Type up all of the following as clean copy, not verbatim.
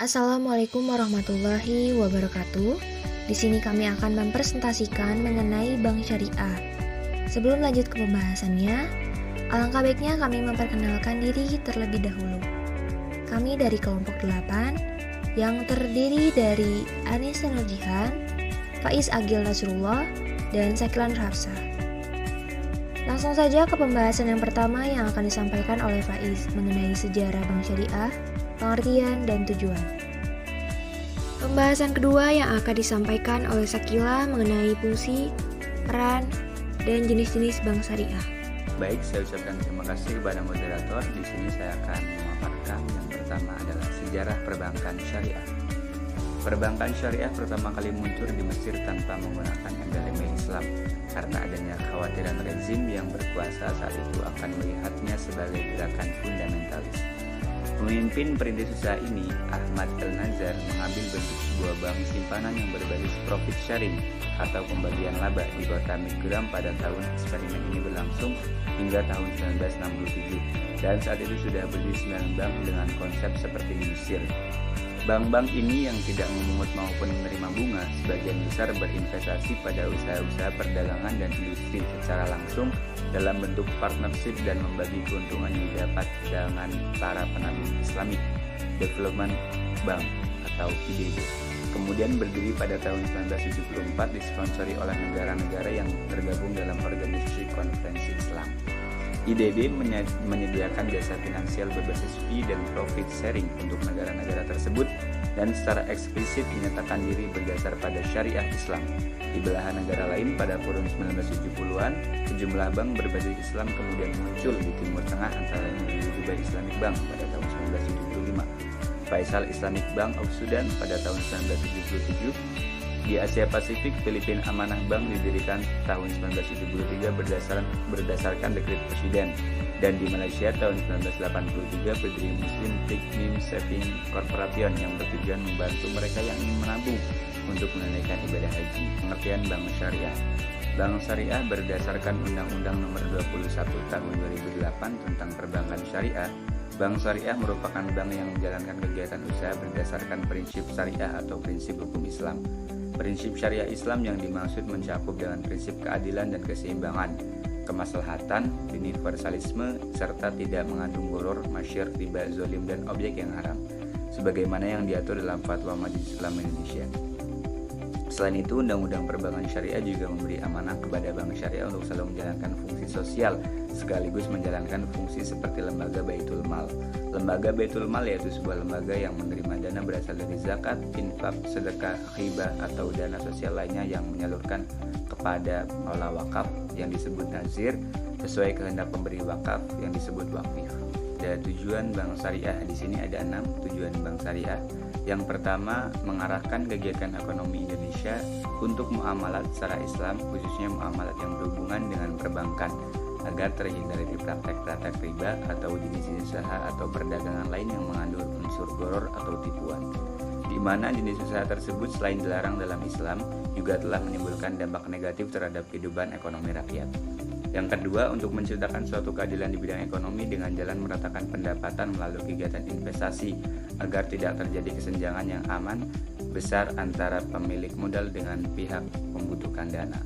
Assalamualaikum warahmatullahi wabarakatuh. Di sini kami akan mempresentasikan mengenai bank syariah. Sebelum lanjut ke pembahasannya, alangkah baiknya kami memperkenalkan diri terlebih dahulu. Kami dari kelompok 8 yang terdiri dari Anis Nurjihan, Faiz Agil Nasrullah, dan Seklan Hafsa. Langsung saja ke pembahasan yang pertama yang akan disampaikan oleh Faiz mengenai sejarah bank syariah, pengertian, dan tujuan. Pembahasan kedua yang akan disampaikan oleh Sakila mengenai fungsi, peran, dan jenis-jenis bank syariah. Baik, saya ucapkan terima kasih kepada moderator. Di sini saya akan memaparkan yang pertama adalah sejarah perbankan syariah. Perbankan syariah pertama kali muncul di Mesir tanpa menggunakan embel-embel Islam karena adanya kekhawatiran rezim yang berkuasa saat itu akan melihatnya sebagai gerakan fundamentalis. Pemimpin perintis usaha ini, Ahmad El-Nazar, mengambil bentuk sebuah bank simpanan yang berbasis profit sharing atau pembagian laba di kota Migram pada tahun eksperimen ini berlangsung hingga tahun 1967, dan saat itu sudah berdiri 9 bank dengan konsep seperti di Mesir. Bank-bank ini yang tidak memungut maupun menerima bunga sebagian besar berinvestasi pada usaha-usaha perdagangan dan industri secara langsung dalam bentuk partnership dan membagi keuntungan yang didapat dengan para penabung Islamic Development Bank atau IDB. Kemudian berdiri pada tahun 1974 disponsori oleh negara-negara yang tergabung dalam organisasi konferensi Islam. IDB menyediakan jasa finansial berbasis fee dan profit sharing untuk negara-negara tersebut dan secara eksplisit menyatakan diri berdasar pada syariah Islam. Di belahan negara lain pada kurun 1970-an, sejumlah bank berbasis Islam kemudian muncul di Timur Tengah antara lain Dubai Islamic Bank pada tahun 1975, Faisal Islamic Bank of Sudan pada tahun 1977, di Asia Pasifik, Filipina Amanah Bank didirikan tahun 1973 berdasarkan dekret presiden, dan di Malaysia tahun 1983 berdiri Muslim Piknim Saving Corporation yang bertujuan membantu mereka yang ingin menabung untuk menunaikan ibadah haji. Pengertian bank syariah. Bank syariah berdasarkan Undang-Undang Nomor 21 Tahun 2008 tentang Perbankan Syariah. Bank syariah merupakan bank yang menjalankan kegiatan usaha berdasarkan prinsip syariah atau prinsip hukum Islam. Prinsip syariah Islam yang dimaksud mencakup dengan prinsip keadilan dan keseimbangan, kemaslahatan, universalisme, serta tidak mengandung gharar, masyir, riba, zolim, dan objek yang haram, sebagaimana yang diatur dalam Fatwa Majelis Ulama Indonesia. Selain itu, Undang-Undang Perbankan Syariah juga memberi amanah kepada bank syariah untuk selalu menjalankan fungsi sosial sekaligus menjalankan fungsi seperti lembaga Baitul Mal. Lembaga Baitul Mal yaitu sebuah lembaga yang menerima dana berasal dari zakat, infak, sedekah, hibah, atau dana sosial lainnya yang menyalurkan kepada pengelola wakaf yang disebut nazir sesuai kehendak pemberi wakaf yang disebut wakif. Dan tujuan bank syariah di sini ada 6 tujuan bank syariah. Yang pertama, mengarahkan kegiatan ekonomi Indonesia untuk muamalat secara Islam, khususnya muamalat yang berhubungan dengan perbankan, agar terhindar dari praktek-praktek riba atau jenis usaha atau perdagangan lain yang mengandung unsur gharar atau tipuan, di mana jenis usaha tersebut selain dilarang dalam Islam, juga telah menimbulkan dampak negatif terhadap kehidupan ekonomi rakyat. Yang kedua, untuk menciptakan suatu keadilan di bidang ekonomi dengan jalan meratakan pendapatan melalui kegiatan investasi agar tidak terjadi kesenjangan yang aman besar antara pemilik modal dengan pihak membutuhkan dana.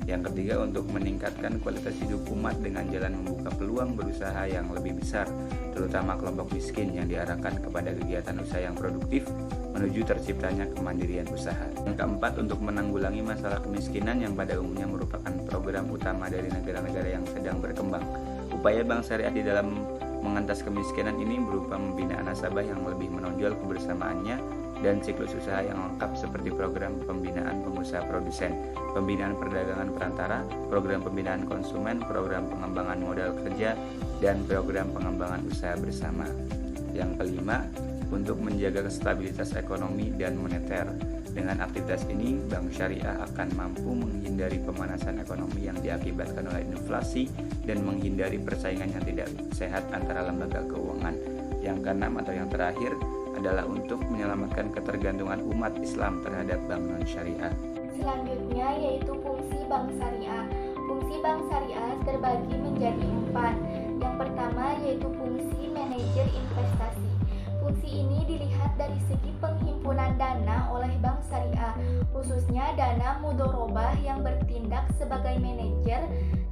Yang ketiga, untuk meningkatkan kualitas hidup umat dengan jalan membuka peluang berusaha yang lebih besar, terutama kelompok miskin yang diarahkan kepada kegiatan usaha yang produktif menuju terciptanya kemandirian usaha. Yang keempat, untuk menanggulangi masalah kemiskinan yang pada umumnya merupakan program utama dari negara-negara yang sedang berkembang. Upaya bank syariah di dalam mengentas kemiskinan ini berupa pembinaan nasabah yang lebih menonjol kebersamaannya dan siklus usaha yang lengkap seperti program pembinaan pengusaha produsen, pembinaan perdagangan perantara, program pembinaan konsumen, program pengembangan modal kerja, dan program pengembangan usaha bersama. Yang kelima, untuk menjaga stabilitas ekonomi dan moneter. Dengan aktivitas ini, bank syariah akan mampu menghindari pemanasan ekonomi yang diakibatkan oleh inflasi dan menghindari persaingan yang tidak sehat antara lembaga keuangan. Yang keenam atau yang terakhir adalah untuk menyelamatkan ketergantungan umat Islam terhadap bank non-syariah. Selanjutnya yaitu fungsi bank syariah. Fungsi bank syariah terbagi menjadi 4. Yang pertama yaitu fungsi manajer investasi. Fungsi ini dilihat dari segi penghimpunan dana oleh bank syariah, khususnya dana mudorobah yang bertindak sebagai manajer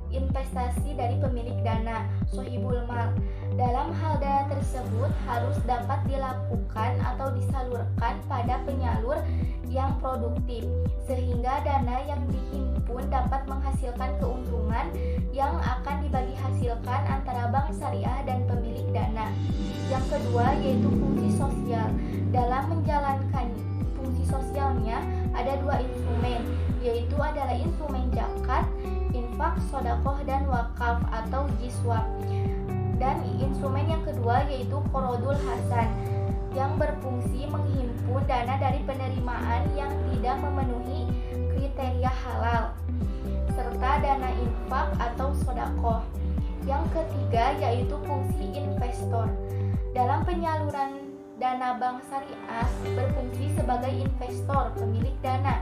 investasi dari pemilik dana, sohibul mal. Dalam hal dana tersebut harus dapat dilakukan atau disalurkan pada penyalur yang produktif, sehingga dana yang dihimpun dapat menghasilkan keuntungan yang akan dibagi hasilkan antara bank syariah dan pemilik dana. Yang kedua yaitu fungsi sosial. Dalam menjalankan fungsi sosialnya ada dua instrumen, yaitu adalah instrumen zakat, infak, sodakoh, dan wakaf atau jiswab. Dan instrumen yang kedua yaitu qorodul hasan, yang berfungsi menghimpun dana dari penerimaan yang tidak memenuhi kriteria halal, serta dana infak atau sodakoh. Yang ketiga yaitu fungsi investor. Dalam penyaluran dana bank syariah berfungsi sebagai investor pemilik dana.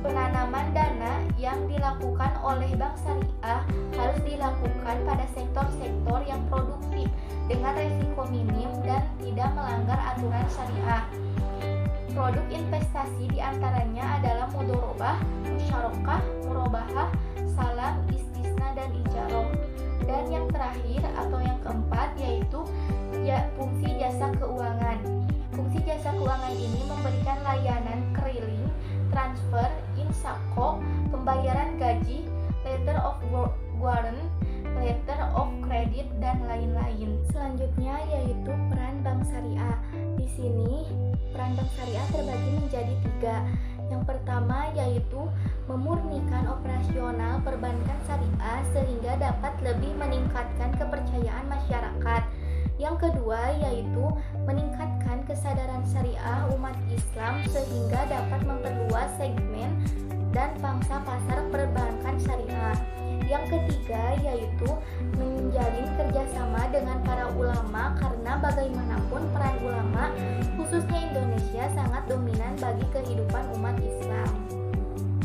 Penanaman dana yang dilakukan oleh bank syariah harus dilakukan pada sektor-sektor yang produktif dengan resiko minim dan tidak melanggar aturan syariah. Produk investasi diantaranya adalah mudorobah, musyarakah, murabahah, salam, istisna, dan ijaroh. Dan yang terakhir atau yang keempat yaitu fungsi jasa keuangan. Fungsi jasa keuangan ini memberikan layanan keliling, transfer, insako, pembayaran gaji, letter of warrant, letter of credit, dan lain-lain. Selanjutnya yaitu peran bank syariah. Di sini peran bank syariah terbagi menjadi 3. Yang pertama yaitu memurnikan operasional perbankan syariah sehingga dapat lebih meningkatkan kepercayaan masyarakat. Yang kedua yaitu meningkatkan kesadaran syariah umat Islam sehingga dapat memperluas segmen dan pangsa pasar perbankan syariah. Yang ketiga yaitu menjalin kerjasama dengan para ulama, karena bagaimanapun peran ulama khususnya Indonesia sangat dominan bagi kehidupan umat Islam.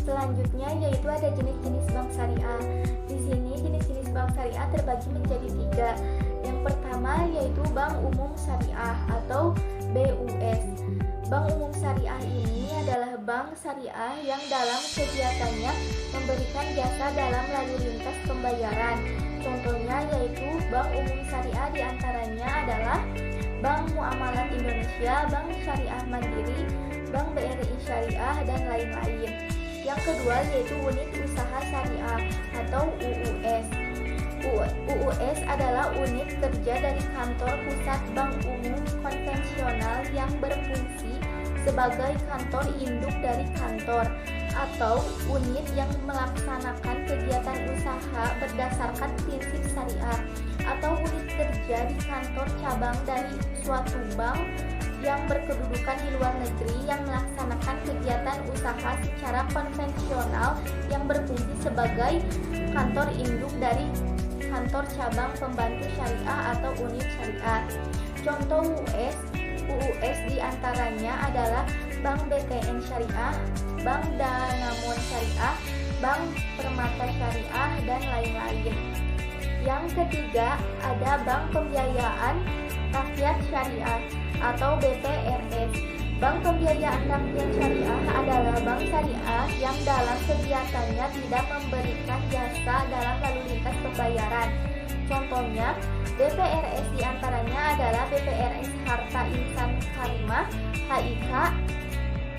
Selanjutnya yaitu ada jenis-jenis bank syariah. Di sini jenis-jenis bank syariah terbagi menjadi 3. Yang pertama yaitu Bank Umum Syariah atau BUS. Bank Umum Syariah ini adalah bank syariah yang dalam kegiatannya memberikan jasa dalam lalu lintas pembayaran. Contohnya yaitu Bank Umum Syariah diantaranya adalah Bank Muamalat Indonesia, Bank Syariah Mandiri, Bank BRI Syariah, dan lain-lain. Yang kedua yaitu Unit Usaha Syariah atau UUS. UUS adalah unit kerja dari kantor pusat bank umum konvensional yang berfungsi sebagai kantor induk dari kantor atau unit yang melaksanakan kegiatan usaha berdasarkan prinsip syariah, atau unit kerja di kantor cabang dari suatu bank yang berkedudukan di luar negeri yang melaksanakan kegiatan usaha secara konvensional yang berfungsi sebagai kantor induk dari kantor cabang pembantu syariah atau unit syariah. Contoh UUS diantaranya adalah Bank BTN Syariah, Bank Danamon Syariah, Bank Permata Syariah, dan lain-lain. Yang ketiga ada Bank Pembiayaan Rakyat Syariah atau BPRS. Bank Pembiayaan Rakyat Syariah adalah bank syariah yang dalam kegiatannya tidak memberikan jasa dalam lalu lintas pembayaran. Contohnya, BPRS diantaranya adalah BPRS Harta Insan Karimah, HIK,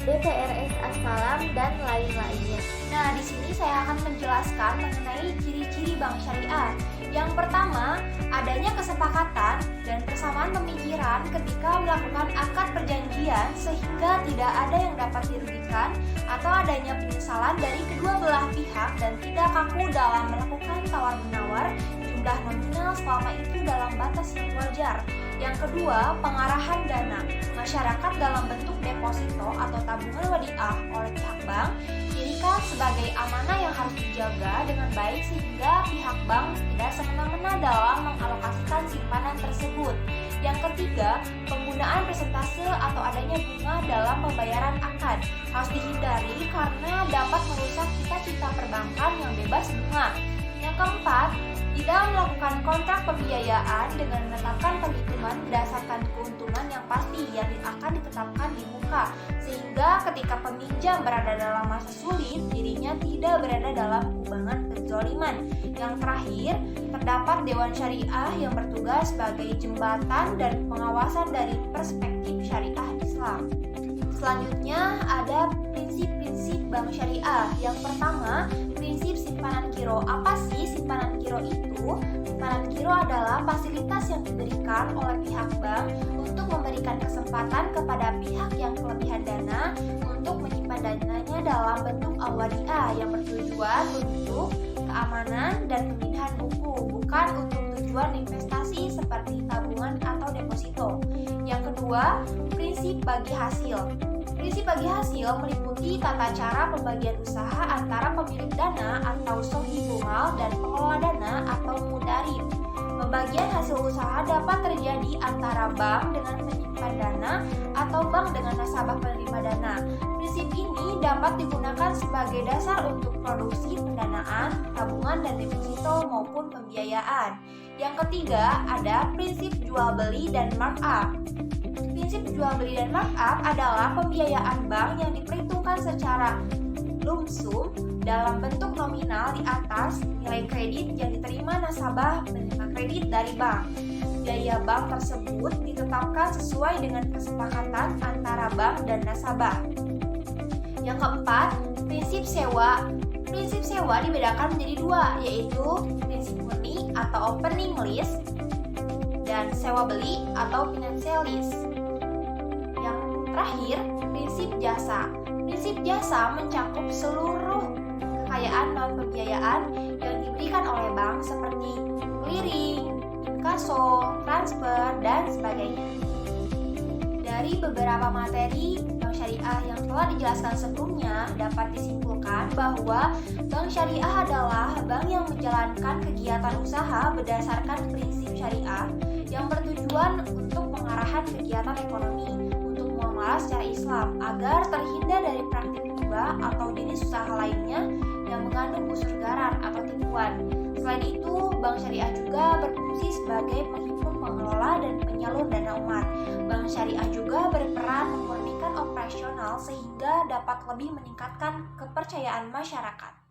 BPRS As-Salam, dan lain-lainnya. Nah, di sini saya akan menjelaskan mengenai ciri-ciri bank syariah. Yang pertama, adanya kesepakatan dan persamaan pemikiran ketika melakukan akad perjanjian sehingga tidak ada yang dapat dirugikan atau adanya penyesalan dari kedua belah pihak dan tidak kaku dalam melakukan tawar-menawar jumlah nominal selama itu dalam batas yang wajar. Yang kedua, pengarahan dana masyarakat dalam bentuk deposito atau tabungan wadiah oleh pihak bank dirikan sebagai amanah yang harus dijaga dengan baik sehingga pihak bank tidak semena-mena dalam mengalokasikan simpanan tersebut. Yang ketiga, penggunaan persentase atau adanya bunga dalam pembayaran akad harus dihindari karena dapat merusak cita-cita perbankan yang bebas bunga. Yang keempat, di dalam melakukan kontrak pembiayaan dengan menetapkan perhitungan berdasarkan keuntungan yang pasti yang akan ditetapkan di muka, sehingga ketika peminjam berada dalam masa sulit, dirinya tidak berada dalam kubangan kezaliman. Yang terakhir, terdapat Dewan Syariah yang bertugas sebagai jembatan dan pengawasan dari perspektif syariah Islam. Selanjutnya ada prinsip-prinsip bank syariah. Yang pertama, prinsip simpanan giro. Apa sih simpanan giro itu? Simpanan giro adalah fasilitas yang diberikan oleh pihak bank untuk memberikan kesempatan kepada pihak yang kelebihan dana untuk menyimpan dananya dalam bentuk al-wadi'ah yang bertujuan untuk keamanan dan pemindahan buku, bukan untuk tujuan investasi seperti tabungan atau deposito. Yang kedua, prinsip bagi hasil. Prinsip bagi hasil meliputi tata cara pembagian usaha antara pemilik dana atau sohibungal dan pengelola dana atau mudarib. Pembagian hasil usaha dapat terjadi antara bank dengan penyimpan dana atau bank dengan nasabah penerima dana. Prinsip ini dapat digunakan sebagai dasar untuk produksi pendanaan, tabungan dan deposito maupun pembiayaan. Yang ketiga, ada prinsip jual beli dan markup. Prinsip jual beli dan markup adalah pembiayaan bank yang diperhitungkan secara lump sum dalam bentuk nominal di atas nilai kredit yang diterima nasabah penerima kredit dari bank. Biaya bank tersebut ditetapkan sesuai dengan kesepakatan antara bank dan nasabah. Yang keempat, prinsip sewa. Prinsip sewa dibedakan menjadi dua, yaitu prinsip murni atau opening lease dan sewa beli atau financial lease. Yang terakhir, prinsip jasa. Prinsip jasa mencakup seluruh kekayaan non-pembiayaan yang diberikan oleh bank seperti clearing, inkaso, transfer, dan sebagainya. Dari beberapa materi bank syariah yang telah dijelaskan sebelumnya, dapat disimpulkan bahwa bank syariah adalah bank yang menjalankan kegiatan usaha berdasarkan prinsip syariah yang bertujuan untuk pengarahan kegiatan ekonomi untuk muamalah secara Islam agar terhindar dari praktik riba atau jenis usaha lainnya yang mengandung unsur gharar atau tipuan. Selain itu, bank syariah juga berfungsi sebagai penghimpun, pengelola, dan penyalur dana umat. Bank syariah juga berperan memurnikan operasional sehingga dapat lebih meningkatkan kepercayaan masyarakat.